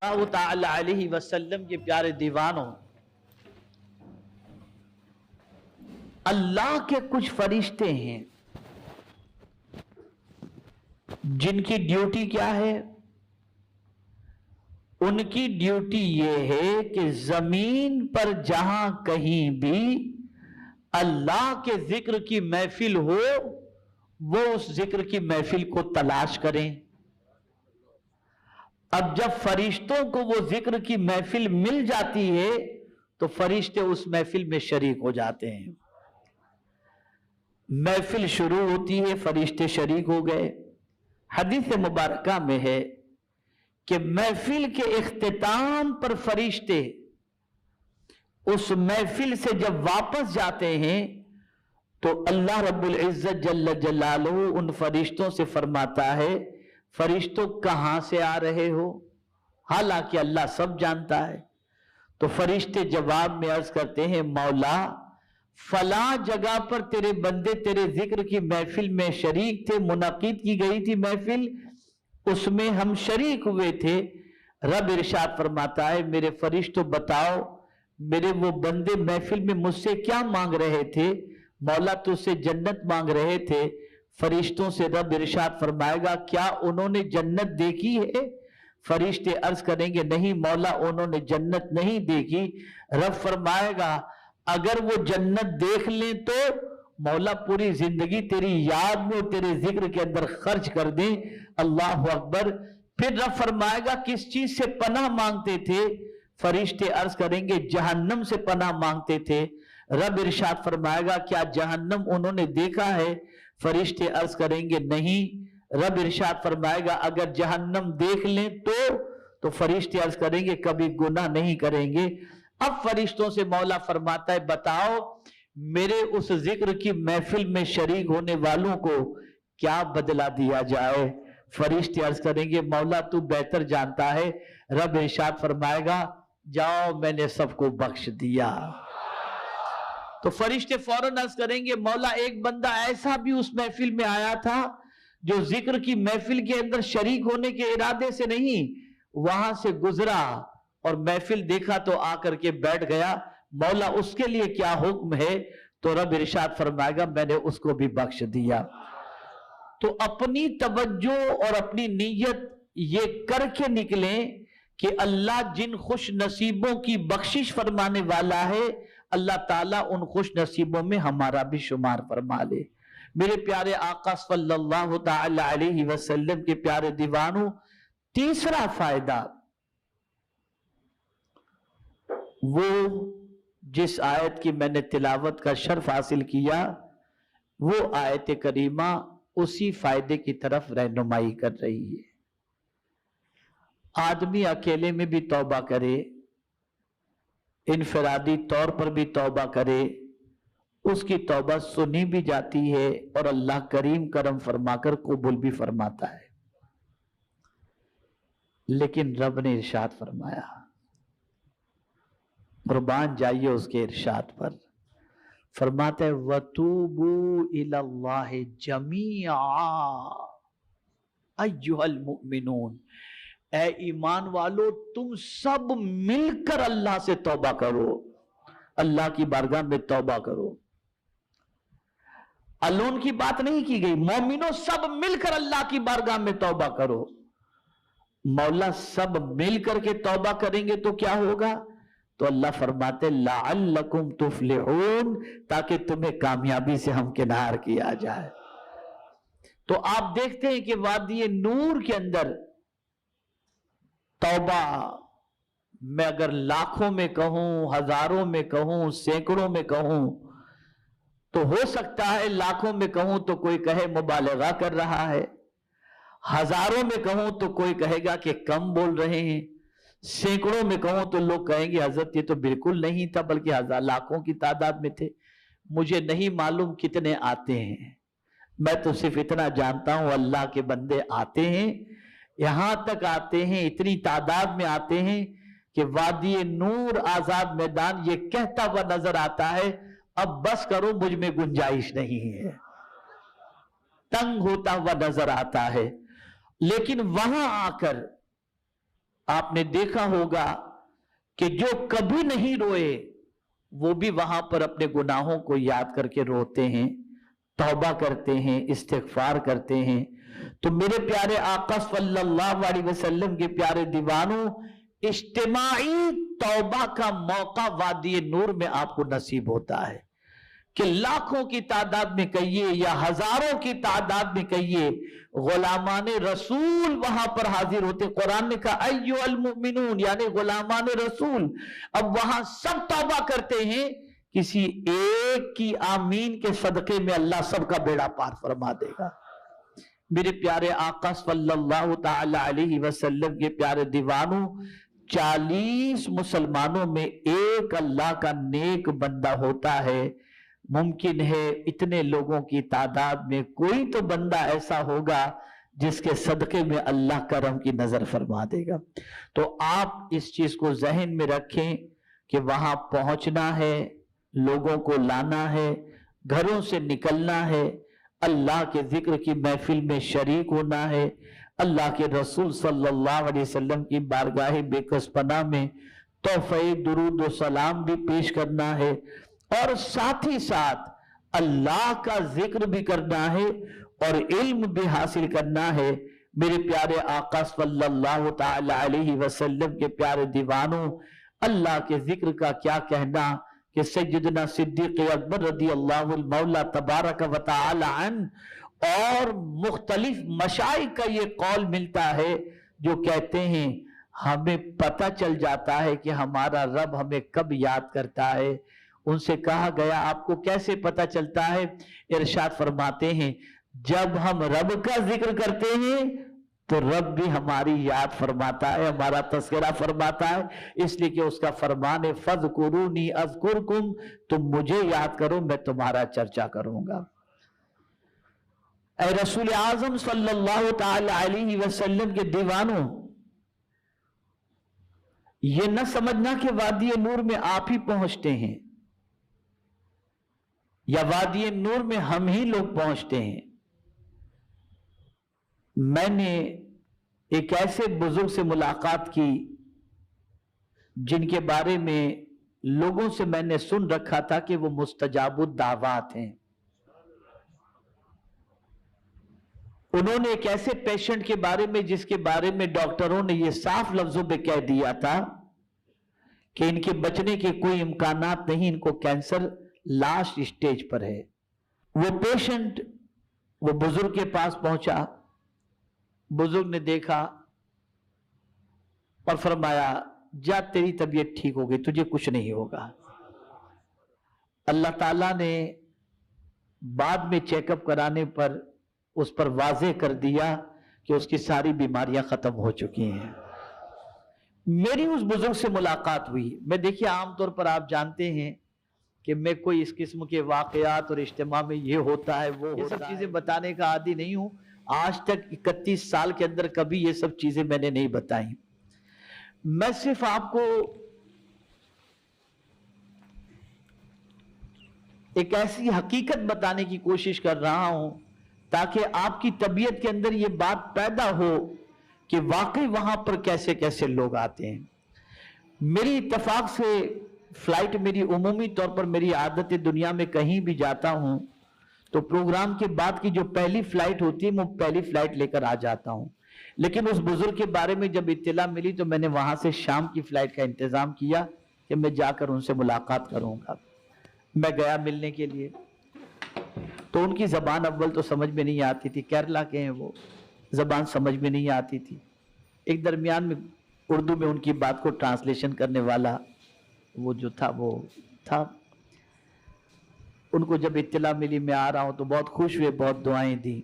اللہ تعالی علیہ وسلم کے پیارے دیوانوں، اللہ کے کچھ فرشتے ہیں جن کی ڈیوٹی کیا ہے؟ ان کی ڈیوٹی یہ ہے کہ زمین پر جہاں کہیں بھی اللہ کے ذکر کی محفل ہو وہ اس ذکر کی محفل کو تلاش کریں۔ اب جب فرشتوں کو وہ ذکر کی محفل مل جاتی ہے تو فرشتے اس محفل میں شریک ہو جاتے ہیں۔ محفل شروع ہوتی ہے، فرشتے شریک ہو گئے۔ حدیث مبارکہ میں ہے کہ محفل کے اختتام پر فرشتے اس محفل سے جب واپس جاتے ہیں تو اللہ رب العزت جل جلالہ ان فرشتوں سے فرماتا ہے، فرشتوں کہاں سے آ رہے ہو؟ حالانکہ اللہ سب جانتا ہے۔ تو فرشتے جواب میں عرض کرتے ہیں، مولا فلاں جگہ پر تیرے بندے تیرے ذکر کی محفل میں شریک تھے، منعقد کی گئی تھی محفل، اس میں ہم شریک ہوئے تھے۔ رب ارشاد فرماتا ہے، میرے فرشتوں بتاؤ میرے وہ بندے محفل میں مجھ سے کیا مانگ رہے تھے؟ مولا تجھ سے جنت مانگ رہے تھے۔ فرشتوں سے رب ارشاد فرمائے گا، کیا انہوں نے جنت دیکھی ہے؟ فرشتے عرض کریں گے، نہیں مولا انہوں نے جنت نہیں دیکھی۔ رب فرمائے گا، اگر وہ جنت دیکھ لیں تو مولا پوری زندگی تیری یاد میں تیرے ذکر کے اندر خرچ کر دیں۔ اللہ اکبر۔ پھر رب فرمائے گا، کس چیز سے پناہ مانگتے تھے؟ فرشتے عرض کریں گے، جہنم سے پناہ مانگتے تھے۔ رب ارشاد فرمائے گا، کیا جہنم انہوں نے دیکھا ہے؟ فرشتے عرض کریں گے نہیں۔ رب ارشاد فرمائے گا، اگر جہنم دیکھ لیں تو فرشتے عرض کریں گے کبھی گناہ نہیں کریں گے۔ اب فرشتوں سے مولا فرماتا ہے، بتاؤ میرے اس ذکر کی محفل میں شریک ہونے والوں کو کیا بدلہ دیا جائے؟ فرشتے عرض کریں گے، مولا تو بہتر جانتا ہے۔ رب ارشاد فرمائے گا، جاؤ میں نے سب کو بخش دیا۔ تو فرشتے فوراً عرض کریں گے، مولا ایک بندہ ایسا بھی اس محفل میں آیا تھا جو ذکر کی محفل کے اندر شریک ہونے کے ارادے سے نہیں، وہاں سے گزرا اور محفل دیکھا تو آ کر کے بیٹھ گیا، مولا اس کے لیے کیا حکم ہے؟ تو رب ارشاد فرمائے گا، میں نے اس کو بھی بخش دیا۔ تو اپنی توجہ اور اپنی نیت یہ کر کے نکلیں کہ اللہ جن خوش نصیبوں کی بخشش فرمانے والا ہے، اللہ تعالیٰ ان خوش نصیبوں میں ہمارا بھی شمار فرما لے۔ میرے پیارے آقا صلی اللہ تعالی علیہ وسلم کے پیارے دیوانوں، تیسرا فائدہ وہ جس آیت کی میں نے تلاوت کا شرف حاصل کیا، وہ آیت کریمہ اسی فائدے کی طرف رہنمائی کر رہی ہے۔ آدمی اکیلے میں بھی توبہ کرے، انفرادی طور پر بھی توبہ کرے، اس کی توبہ سنی بھی جاتی ہے اور اللہ کریم کرم فرما کر قبول بھی فرماتا ہے۔ لیکن رب نے ارشاد فرمایا، قربان جائیے اس کے ارشاد پر، فرماتا ہے وَتُوبُوا إِلَى اللَّهِ جَمِيعًا أَيُّهَا الْمُؤْمِنُونَ، اے ایمان والو تم سب مل کر اللہ سے توبہ کرو، اللہ کی بارگاہ میں توبہ کرو۔ الون کی بات نہیں کی گئی، مومنوں سب مل کر اللہ کی بارگاہ میں توبہ کرو۔ مولا سب مل کر کے توبہ کریں گے تو کیا ہوگا؟ تو اللہ فرماتے لعلکم تفلحون، تاکہ تمہیں کامیابی سے ہمکنار کیا جائے۔ تو آپ دیکھتے ہیں کہ وادی نور کے اندر توبہ میں اگر لاکھوں میں کہوں، ہزاروں میں کہوں، سینکڑوں میں کہوں تو ہو سکتا ہے لاکھوں میں کہوں تو کوئی کہے مبالغہ کر رہا ہے، ہزاروں میں کہوں تو کوئی کہے گا کہ کم بول رہے ہیں، سینکڑوں میں کہوں تو لوگ کہیں گے حضرت یہ تو بالکل نہیں تھا بلکہ ہزار لاکھوں کی تعداد میں تھے۔ مجھے نہیں معلوم کتنے آتے ہیں، میں تو صرف اتنا جانتا ہوں اللہ کے بندے آتے ہیں، یہاں تک آتے ہیں، اتنی تعداد میں آتے ہیں کہ وادی نور آزاد میدان یہ کہتا ہوا نظر آتا ہے، اب بس کرو مجھ میں گنجائش نہیں ہے، تنگ ہوتا ہوا نظر آتا ہے۔ لیکن وہاں آ کر आपने देखा होगा कि जो कभी नहीं रोए वो भी वहां पर अपने गुनाहों को याद करके रोते हैं, तौबा करते हैं, इस्तिगफार करते हैं। तो मेरे प्यारे आका सल्लल्लाहु अलैहि वसल्लम के प्यारे दीवानों, इज्तिमाई तौबा का मौका वादी नूर में आपको नसीब होता है कि लाखों की तादाद में कहिए या हजारों की तादाद में कहिए, गुलामान रसूल वहां पर हाजिर होते। कुरान ने कहा अय्युहल मुमिनून, यानी गुलामान रसूल। अब वहां सब तौबा करते हैं, किसी एक की आमीन के सदके में अल्लाह सबका बेड़ा पार फरमा देगा। मेरे प्यारे आका सल्लल्लाहु ताला अलैहि वसल्लम के प्यारे दीवानों, 40 मुसलमानों में एक अल्लाह का नेक बंदा होता है। मुमकिन है इतने लोगों की तादाद में कोई तो बंदा ऐसा होगा जिसके सदके में अल्लाह करम की नजर फरमा देगा। तो आप इस चीज को जहन में रखें कि वहां पहुंचना है, लोगों को लाना है, घरों से निकलना है, अल्लाह के जिक्र की महफिल में शरीक होना है, अल्लाह के रसूल सल्लल्लाहु अलैहि वसल्लम की बारगाह बेकसपना में तोहफे दुरूद व सलाम भी पेश करना है, और साथ ही साथ अल्लाह का जिक्र भी करना है और इल्म भी हासिल करना है। मेरे प्यारे आका सल्लल्लाहु ताला अलैहि वसल्लम के प्यारे दीवानों, अल्लाह के जिक्र का क्या कहना कि सैयदना सिद्दीक अकबर रदी अल्लाहु मौला तबारक व तआला अन और मुख्तलिफ मशाइख का ये कौल मिलता है जो कहते हैं हमें पता चल जाता है कि हमारा रब हमें कब याद करता है। उनसे कहा गया आपको कैसे पता चलता है? इरशाद फरमाते हैं जब हम रब का जिक्र करते हैं तो रब भी हमारी याद फरमाता है, हमारा तस्करा फरमाता है। इसलिए कि उसका फरमान है फज़कुरूनी अज़कुरकुम, तुम मुझे याद करो मैं तुम्हारा चर्चा करूंगा। ऐ रसूल आज़म सल्लल्लाहु ताला अलैहि वसल्लम के दीवानों, ये न समझना कि वादी नूर में आप ही पहुंचते हैं या वादी नूर में हम ही लोग पहुंचते हैं। मैंने एक ऐसे बुजुर्ग से मुलाकात की जिनके बारे में लोगों से मैंने सुन रखा था कि वो मुस्तजाबुद दावात हैं। उन्होंने एक ऐसे पेशेंट के बारे में जिसके बारे में डॉक्टरों ने ये साफ लफ्जों में कह दिया था कि इनके बचने के कोई इम्कानात नहीं, इनको कैंसर लास्ट स्टेज पर है। वो पेशेंट वो बुजुर्ग के पास पहुंचा, बुजुर्ग ने देखा और फरमाया जा तेरी तबीयत ठीक हो गई, तुझे कुछ नहीं होगा। अल्लाह ताला ने बाद में चेकअप कराने पर उस पर वाज़ेह कर दिया कि उसकी सारी बीमारियां खत्म हो चुकी हैं। मेरी उस बुजुर्ग से मुलाकात हुई। मैं देखिए आमतौर पर आप जानते हैं कि मैं कोई इस किस्म के वाकयात और इज्तिमा में ये होता है वो ये सब चीजें बताने का आदी नहीं हूं। आज तक 31 साल के अंदर कभी ये सब चीजें मैंने नहीं बताई। मैं सिर्फ आपको एक ऐसी हकीकत बताने की कोशिश कर रहा हूं ताकि आपकी तबीयत के अंदर ये बात पैदा हो कि वाकई वहां पर कैसे कैसे लोग आते हैं। मेरी इत्तेफाक से फ्लाइट, मेरी उमूमी तौर पर मेरी आदत है दुनिया में कहीं भी जाता हूं तो प्रोग्राम के बाद की जो पहली फ्लाइट होती है मैं पहली फ्लाइट लेकर आ जाता हूं। लेकिन उस बुजुर्ग के बारे में जब इत्तला मिली तो मैंने वहां से शाम की फ्लाइट का इंतजाम किया कि मैं जाकर उनसे मुलाकात करूंगा। मैं गया मिलने के लिए तो उनकी जबान अव्वल तो समझ में नहीं आती थी, केरला के हैं वो, जबान समझ में नहीं आती थी। एक दरमियान में उर्दू में उनकी बात को ट्रांसलेशन करने वाला वो जो था वो था। उनको जब इत्तला मिली मैं आ रहा हूं तो बहुत खुश हुए, बहुत दुआएं दी।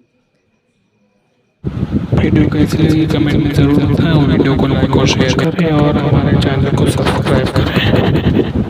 वीडियो कैसी लगी कमेंट में जरूर बताएं और वीडियो को लाइक और शेयर करें और हमारे चैनल को सब्सक्राइब करें।